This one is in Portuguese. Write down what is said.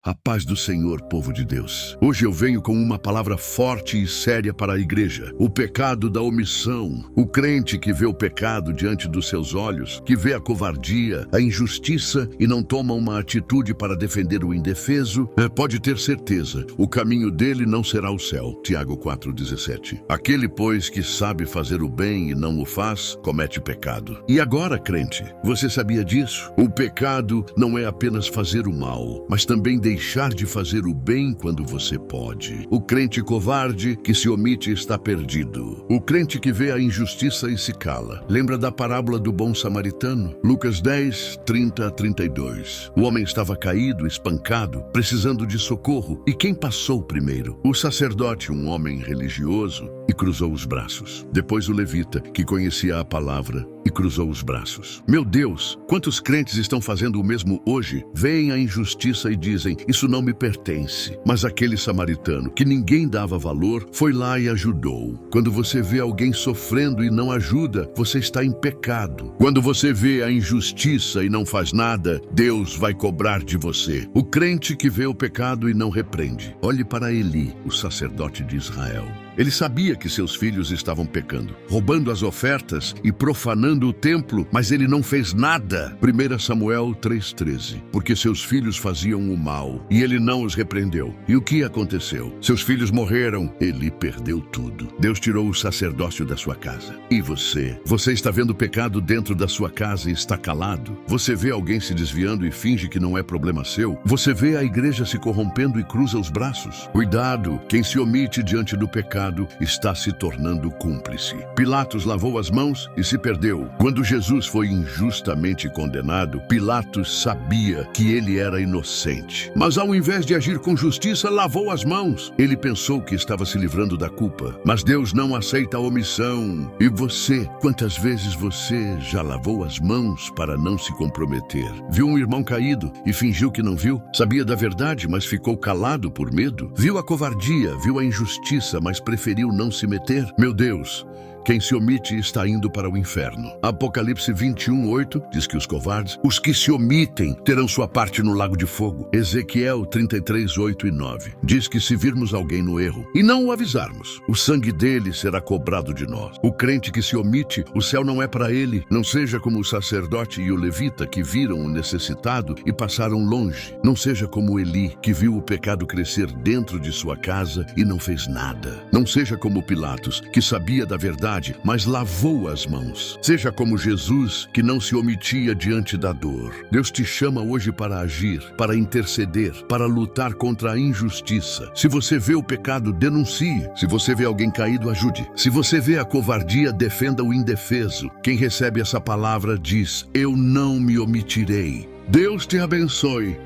A paz do Senhor, povo de Deus. Hoje eu venho com uma palavra forte e séria para a igreja. O pecado da omissão. O crente que vê o pecado diante dos seus olhos, que vê a covardia, a injustiça e não toma uma atitude para defender o indefeso, pode ter certeza, o caminho dele não será o céu. Tiago 4,17. Aquele, pois, que sabe fazer o bem e não o faz, comete pecado. E agora, crente, você sabia disso? O pecado não é apenas fazer o mal, mas também deixar de fazer o bem quando você pode. O crente covarde que se omite está perdido. O crente que vê a injustiça e se cala. Lembra da parábola do bom samaritano? Lucas 10, 30 a 32. O homem estava caído, espancado, precisando de socorro. E quem passou primeiro? O sacerdote, um homem religioso, e cruzou os braços. Depois o levita, que conhecia a palavra, e cruzou os braços. Meu Deus, quantos crentes estão fazendo o mesmo hoje? Veem a injustiça e dizem, isso não me pertence. Mas aquele samaritano, que ninguém dava valor, foi lá e ajudou. Quando você vê alguém sofrendo e não ajuda, você está em pecado. Quando você vê a injustiça e não faz nada, Deus vai cobrar de você. O crente que vê o pecado e não repreende. Olhe para Eli, o sacerdote de Israel. Ele sabia que seus filhos estavam pecando, roubando as ofertas e profanando o templo, mas ele não fez nada. 1 Samuel 3,13. Porque seus filhos faziam o mal, e ele não os repreendeu. E o que aconteceu? Seus filhos morreram, ele perdeu tudo. Deus tirou o sacerdócio da sua casa. E você? Você está vendo o pecado dentro da sua casa e está calado? Você vê alguém se desviando e finge que não é problema seu? Você vê a igreja se corrompendo e cruza os braços? Cuidado, quem se omite diante do pecado está se tornando cúmplice. Pilatos lavou as mãos e se perdeu. Quando Jesus foi injustamente condenado, Pilatos sabia que ele era inocente. Mas ao invés de agir com justiça, lavou as mãos. Ele pensou que estava se livrando da culpa. Mas Deus não aceita a omissão. E você, quantas vezes você já lavou as mãos para não se comprometer? Viu um irmão caído e fingiu que não viu? Sabia da verdade, mas ficou calado por medo? Viu a covardia, viu a injustiça, mas preferiu não se meter? Meu Deus, quem se omite está indo para o inferno. Apocalipse 21:8 diz que os covardes, os que se omitem, terão sua parte no lago de fogo. Ezequiel 33:8 e 9 diz que se virmos alguém no erro e não o avisarmos, o sangue dele será cobrado de nós. O crente que se omite, o céu não é para ele. Não seja como o sacerdote e o levita que viram o necessitado e passaram longe. Não seja como Eli, que viu o pecado crescer dentro de sua casa e não fez nada. Não seja como Pilatos, que sabia da verdade, mas lavou as mãos. Seja como Jesus, que não se omitia diante da dor. Deus te chama hoje para agir, para interceder, para lutar contra a injustiça. Se você vê o pecado, denuncie. Se você vê alguém caído, ajude. Se você vê a covardia, defenda o indefeso. Quem recebe essa palavra diz, eu não me omitirei. Deus te abençoe.